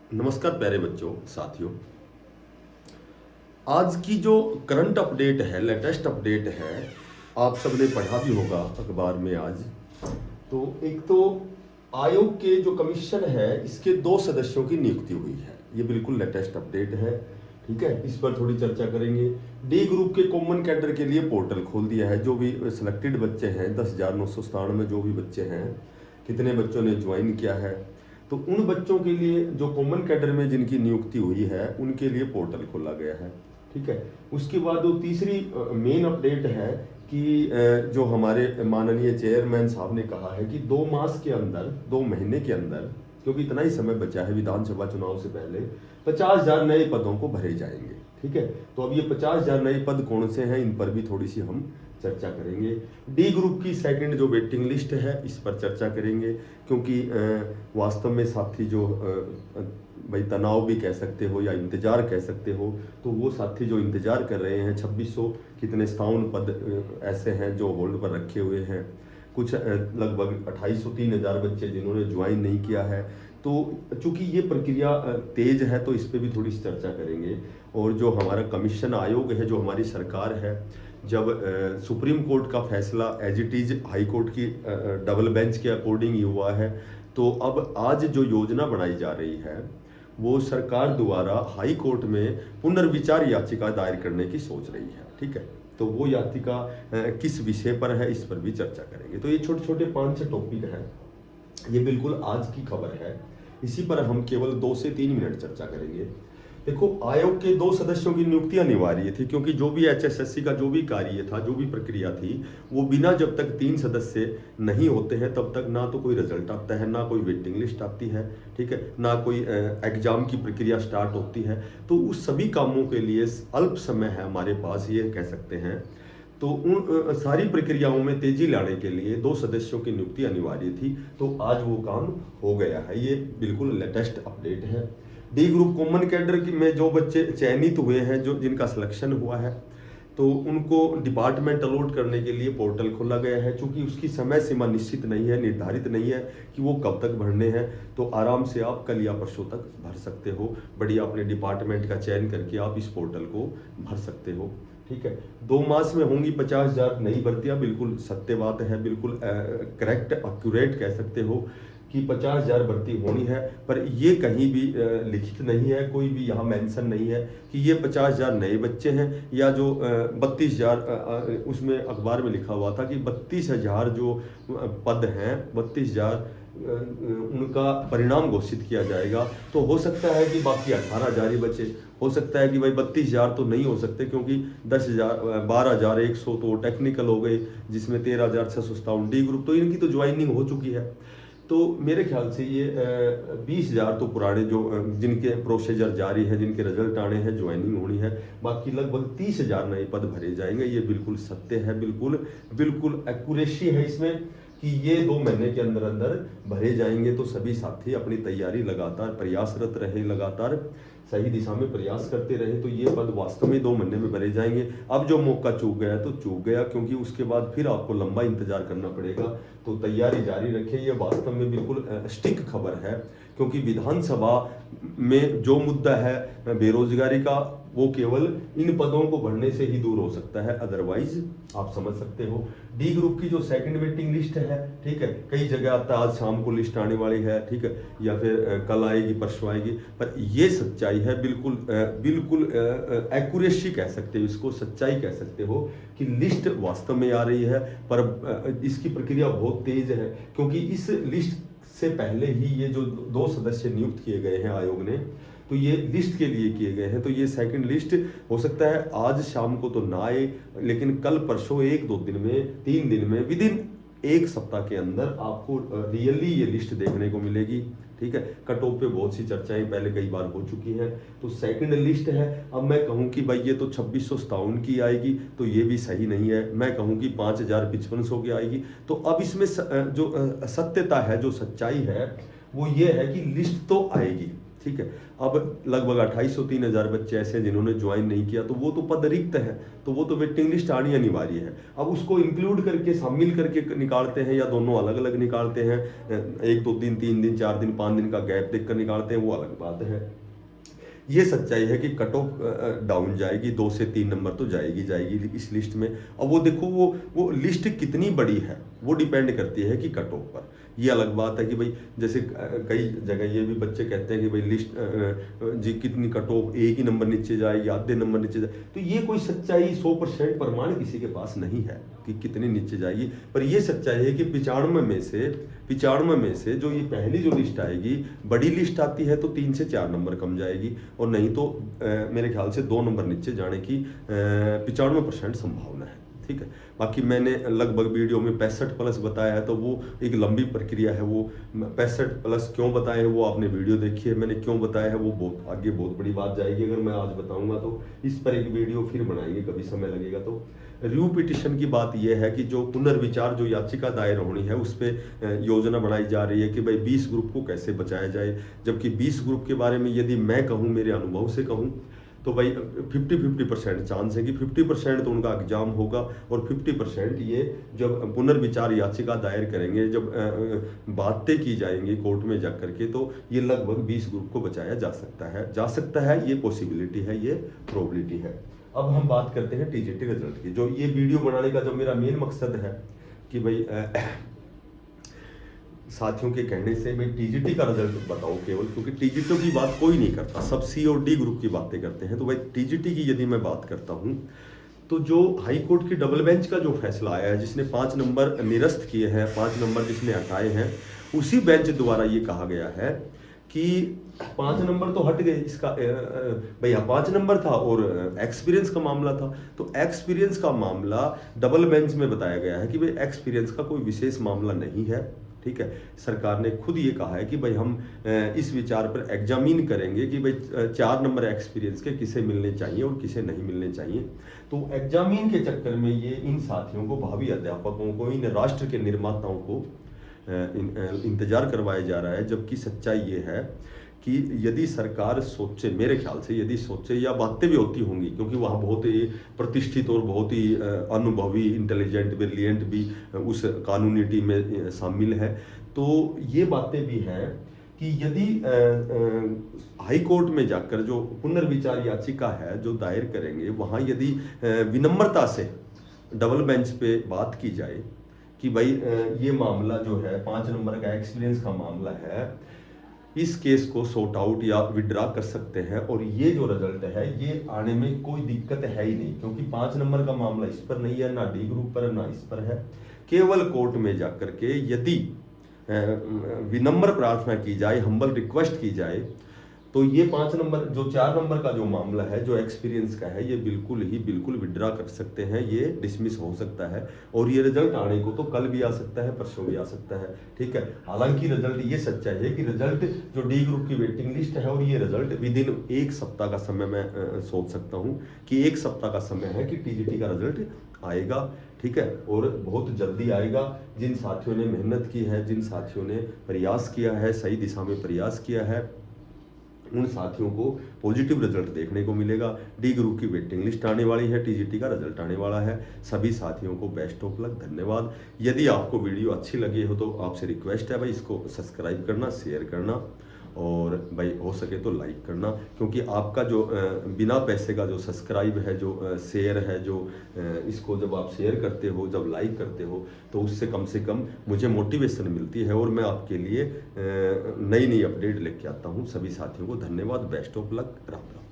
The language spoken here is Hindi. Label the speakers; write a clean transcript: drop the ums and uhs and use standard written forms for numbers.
Speaker 1: नमस्कार प्यारे बच्चों साथियों। आज की जो करंट अपडेट है, लेटेस्ट अपडेट है, आप सबने पढ़ा भी होगा अखबार में आज। तो एक तो आयोग के जो कमीशन है इसके 2 सदस्यों की नियुक्ति हुई है। ये बिल्कुल लेटेस्ट अपडेट है, ठीक है। इस पर थोड़ी चर्चा करेंगे। डी ग्रुप के कॉमन कैडर के लिए पोर्टल खोल दिया है। जो भी सिलेक्टेड बच्चे हैं, 10,997 जो भी बच्चे हैं, कितने बच्चों ने ज्वाइन किया है, तो उन बच्चों के लिए जो कॉमन कैडर में जिनकी नियुक्ति हुई है उनके लिए पोर्टल खोला गया है, ठीक है। उसके बाद वो तीसरी मेन अपडेट है कि जो हमारे माननीय चेयरमैन साहब ने कहा है कि 2 मास के अंदर, 2 महीने के अंदर, क्योंकि इतना ही समय बचा है विधानसभा चुनाव से पहले, 50,000 नए पदों को भरे जाएंगे, ठीक है। तो अब ये 50,000 नए पद कौन से हैं, इन पर भी थोड़ी सी हम चर्चा करेंगे। डी ग्रुप की सेकंड जो वेटिंग लिस्ट है इस पर चर्चा करेंगे, क्योंकि वास्तव में साथी जो भाई तनाव भी कह सकते हो या इंतजार कह सकते हो, तो वो साथी जो इंतजार कर रहे हैं, 2600 कितने 57 पद ऐसे हैं जो होल्ड पर रखे हुए हैं। कुछ लगभग 2800 3,000 बच्चे जिन्होंने ज्वाइन नहीं किया है। तो चूंकि ये प्रक्रिया तेज है तो इस पर भी थोड़ी चर्चा करेंगे। और जो हमारा कमीशन आयोग है, जो हमारी सरकार है, जब सुप्रीम कोर्ट का फैसला as it is high court की डबल बेंच के अकॉर्डिंग ही हुआ है, तो अब आज जो योजना बनाई जा रही है वो सरकार द्वारा हाई कोर्ट में पुनर्विचार याचिका दायर करने की सोच रही है, ठीक है। तो वो याचिका किस विषय पर है इस पर भी चर्चा करेंगे। तो ये छोटे छोटे 5-6 टॉपिक हैं, ये बिल्कुल आज की खबर है। इसी पर हम केवल 2 से 3 मिनट चर्चा करेंगे। देखो, आयोग के 2 सदस्यों की नियुक्ति अनिवार्य थी, क्योंकि जो भी एचएसएससी का जो भी कार्य था, जो भी प्रक्रिया थी, वो बिना जब तक 3 सदस्य नहीं होते हैं तब तक ना तो कोई रिजल्ट आता है, ना कोई वेटिंग लिस्ट आती है, ठीक है, ना कोई एग्जाम की प्रक्रिया स्टार्ट होती है। तो उस सभी कामों के लिए अल्प समय है हमारे पास, ये कह सकते हैं। तो उन सारी प्रक्रियाओं में तेजी लाने के लिए 2 सदस्यों की नियुक्ति अनिवार्य थी। तो आज वो काम हो गया है, ये बिल्कुल लेटेस्ट अपडेट है। डी ग्रुप कॉमन कैडर में जो बच्चे चयनित हुए हैं, जो जिनका सिलेक्शन हुआ है, तो उनको डिपार्टमेंट अलॉट करने के लिए पोर्टल खोला गया है। चूंकि उसकी समय सीमा निश्चित नहीं है, निर्धारित नहीं है कि वो कब तक भरने हैं, तो आराम से आप कल या परसों तक भर सकते हो। बढ़िया अपने डिपार्टमेंट का चयन करके आप इस पोर्टल को भर सकते हो, ठीक है। 2 मास में होंगी 50,000 नई भर्तियां, बिल्कुल सत्य बात है, बिल्कुल करेक्ट एक्यूरेट कह सकते हो कि 50,000 भर्ती होनी है। पर ये कहीं भी लिखित नहीं है, कोई भी यहाँ मेंशन नहीं है कि ये 50,000 नए बच्चे हैं या जो 32,000 उसमें अखबार में लिखा हुआ था कि 32,000 जो पद हैं, 32,000 उनका परिणाम घोषित किया जाएगा। तो हो सकता है कि बाकी 18,000 ही बचे, हो सकता है कि भाई 32,000 तो नहीं हो सकते, क्योंकि 10,000 12,100 तो टेक्निकल हो गए, जिसमें 13,657 डी ग्रुप, तो इनकी तो ज्वाइनिंग हो चुकी है। तो मेरे ख्याल से ये 20,000 तो पुराने जो जिनके प्रोसीजर जारी है, जिनके रिजल्ट आने हैं, ज्वाइनिंग होनी है। बाकी लगभग 30,000 नए पद भरे जाएंगे। ये बिल्कुल सत्य है, बिल्कुल बिल्कुल एक्यूरेसी है इसमें कि ये 2 महीने के अंदर अंदर भरे जाएंगे। तो सभी साथी अपनी तैयारी लगातार प्रयासरत रहे, लगातार सही दिशा में प्रयास करते रहे, तो ये पद वास्तव में 2 महीने में भरे जाएंगे। अब जो मौका चूक गया तो चूक गया, क्योंकि उसके बाद फिर आपको लंबा इंतजार करना पड़ेगा। तो तैयारी जारी रखें, ये वास्तव में बिल्कुल स्टिक खबर है, क्योंकि विधानसभा में जो मुद्दा है बेरोजगारी का, वो केवल इन पदों को भरने से ही दूर हो सकता है, अदरवाइज आप समझ सकते हो। डी ग्रुप की जो सेकंड वेटिंग लिस्ट है, ठीक है, कई जगह आता है आज शाम को लिस्ट आने वाली है, ठीक है, या फिर कल आएगी परसों आएगी, पर ये सच्चाई है, बिल्कुल बिल्कुल एक्यूरेसी कह सकते हो इसको, सच्चाई कह सकते हो कि लिस्ट वास्तव में आ रही है। पर इसकी प्रक्रिया बहुत तेज है, क्योंकि इस लिस्ट से पहले ही ये जो 2 सदस्य नियुक्त किए गए हैं आयोग ने, तो ये लिस्ट के लिए किए गए हैं। तो ये सेकंड लिस्ट हो सकता है आज शाम को तो ना आए, लेकिन कल परसों 1-2 दिन में, 3 दिन में, विद इन 1 सप्ताह के अंदर आपको रियली ये लिस्ट देखने को मिलेगी, ठीक है। कट ऑफ पे बहुत सी चर्चाएं पहले कई बार हो चुकी हैं। तो सेकंड लिस्ट है। अब मैं कहूं कि भाई ये तो 2657 की आएगी, तो ये भी सही नहीं है। मैं कहूं कि 5,5500 की आएगी। तो अब इसमें जो सत्यता है, जो सच्चाई है, वो ये है कि लिस्ट तो आएगी, ठीक है। अब लगभग 2800-3000 बच्चे ऐसे हैं जिन्होंने ज्वाइन नहीं किया, तो वो तो पद रिक्त है, तो वो तो वेटिंग लिस्ट आनी अनिवार्य है। अब उसको इंक्लूड करके शामिल करके निकालते हैं या दोनों अलग अलग निकालते हैं, 1-2 दिन, 3 दिन, 4 दिन, 5 दिन का गैप देखकर निकालते हैं, वो अलग बात है। ये सच्चाई है कि कट ऑफ डाउन जाएगी, 2 से 3 नंबर तो जाएगी इस लिस्ट में। अब वो देखो वो लिस्ट कितनी बड़ी है वो डिपेंड करती है कि कट ऑफ पर। ये अलग बात है कि भाई जैसे कई जगह ये भी बच्चे कहते हैं कि भाई लिस्ट जी कितनी कट ऑफ, एक ही नंबर नीचे जाए या आधे नंबर नीचे जाए, तो ये कोई सच्चाई 100% प्रमाण किसी के पास नहीं है कि कितनी नीचे जाएगी। पर ये सच्चाई है कि 95 में से जो ये पहली जो लिस्ट आएगी, बड़ी लिस्ट आती है तो 3 से 4 नंबर कम जाएगी, और नहीं तो मेरे ख्याल से 2 नंबर नीचे जाने की 95% संभावना है। ठीक है। बाकी मैंने लगभग वीडियो में 65+ बताया है, तो वो एक लंबी प्रक्रिया है। वो 65+ क्यों बताए हैं वो आपने वीडियो देखी है, मैंने क्यों बताया है वो बहुत आगे बहुत बड़ी बात जाएगी। अगर मैं आज बताऊंगा तो इस पर एक वीडियो फिर बनाएंगे, कभी समय लगेगा तो। रिव्यू पिटिशन की बात यह है कि जो पुनर्विचार जो याचिका दायर होनी है उस पर योजना बनाई जा रही है कि भाई 20 ग्रुप को कैसे बचाया जाए, जबकि 20 ग्रुप के बारे में यदि मैं कहूँ, मेरे अनुभव से कहूँ, तो भाई 50% चांस है कि 50% तो उनका एग्जाम होगा, और 50% ये जब पुनर्विचार याचिका दायर करेंगे, जब बातें की जाएंगी कोर्ट में जा करके, तो ये लगभग 20 ग्रुप को बचाया जा सकता है। ये पॉसिबिलिटी है, ये प्रोबेबिलिटी है। अब हम बात करते हैं टीजीटी रिजल्ट की। जो ये वीडियो बनाने का जो मेरा मेन मकसद है कि भाई साथियों के कहने से भाई टीजीटी का रिजल्ट बताओ केवल, क्योंकि टीजीटी की बात कोई नहीं करता, सब सी और डी ग्रुप की बातें करते हैं। तो भाई टीजीटी की यदि मैं बात करता हूं, तो जो हाई कोर्ट की डबल बेंच का जो फैसला आया है, जिसने 5 नंबर निरस्त किए हैं, 5 नंबर जिसने हटाए हैं, उसी बेंच द्वारा ये कहा गया है कि 5 नंबर तो हट गए, इसका भैया 5 नंबर था और एक्सपीरियंस का मामला था, तो एक्सपीरियंस का मामला डबल बेंच में बताया गया है कि भाई एक्सपीरियंस का कोई विशेष मामला नहीं है। ठीक है। सरकार ने खुद ये कहा है कि भाई हम इस विचार पर एग्जामिन करेंगे कि भाई 4 नंबर एक्सपीरियंस के किसे मिलने चाहिए और किसे नहीं मिलने चाहिए। तो एग्जामिन के चक्कर में ये इन साथियों को, भावी अध्यापकों को, इन राष्ट्र के निर्माताओं को इंतजार करवाया जा रहा है। जबकि सच्चाई ये है कि यदि सरकार सोचे, मेरे ख्याल से यदि सोचे, या बातें भी होती होंगी क्योंकि वहाँ बहुत ही प्रतिष्ठित और बहुत ही अनुभवी, इंटेलिजेंट, ब्रिलियंट भी उस कानूनी टीम में शामिल है, तो ये बातें भी हैं कि यदि हाई कोर्ट में जाकर जो पुनर्विचार याचिका है जो दायर करेंगे, वहाँ यदि विनम्रता से डबल बेंच पे बात की जाए कि भाई ये मामला जो है 5 नंबर का एक्सपीरियंस का मामला है, इस केस को सॉर्ट आउट या विड्रा कर सकते हैं, और ये जो रिजल्ट है ये आने में कोई दिक्कत है ही नहीं, क्योंकि 5 नंबर का मामला इस पर नहीं है, ना डी ग्रुप पर है, ना इस पर है। केवल कोर्ट में जाकर के यदि विनम्र प्रार्थना की जाए, हम्बल रिक्वेस्ट की जाए, तो ये 5 नंबर, जो 4 नंबर का जो मामला है, जो एक्सपीरियंस का है, ये बिल्कुल विड्रा कर सकते हैं, ये डिसमिस हो सकता है, और ये रिजल्ट आने को तो कल भी आ सकता है, परसों भी आ सकता है। ठीक है। हालांकि रिजल्ट, ये सच्चाई है कि रिजल्ट जो डी ग्रुप की वेटिंग लिस्ट है, और ये रिजल्ट विद इन 1 सप्ताह का समय मैं सोच सकता हूँ कि 1 सप्ताह का समय है कि टीजीटी का रिजल्ट आएगा। ठीक है। और बहुत जल्दी आएगा। जिन साथियों ने मेहनत की है, जिन साथियों ने प्रयास किया है, सही दिशा में प्रयास किया है, उन साथियों को पॉजिटिव रिजल्ट देखने को मिलेगा। डी ग्रुप की वेटिंग लिस्ट आने वाली है, टीजीटी का रिजल्ट आने वाला है। सभी साथियों को बेस्ट ऑफ लक, धन्यवाद। यदि आपको वीडियो अच्छी लगी हो तो आपसे रिक्वेस्ट है भाई इसको सब्सक्राइब करना, शेयर करना, और भाई हो सके तो लाइक करना, क्योंकि आपका जो बिना पैसे का जो सब्सक्राइब है, जो शेयर है, जो इसको जब आप शेयर करते हो, जब लाइक करते हो, तो उससे कम मुझे मोटिवेशन मिलती है, और मैं आपके लिए नई अपडेट लेके आता हूँ। सभी साथियों को धन्यवाद, best of luck, Ram Ram.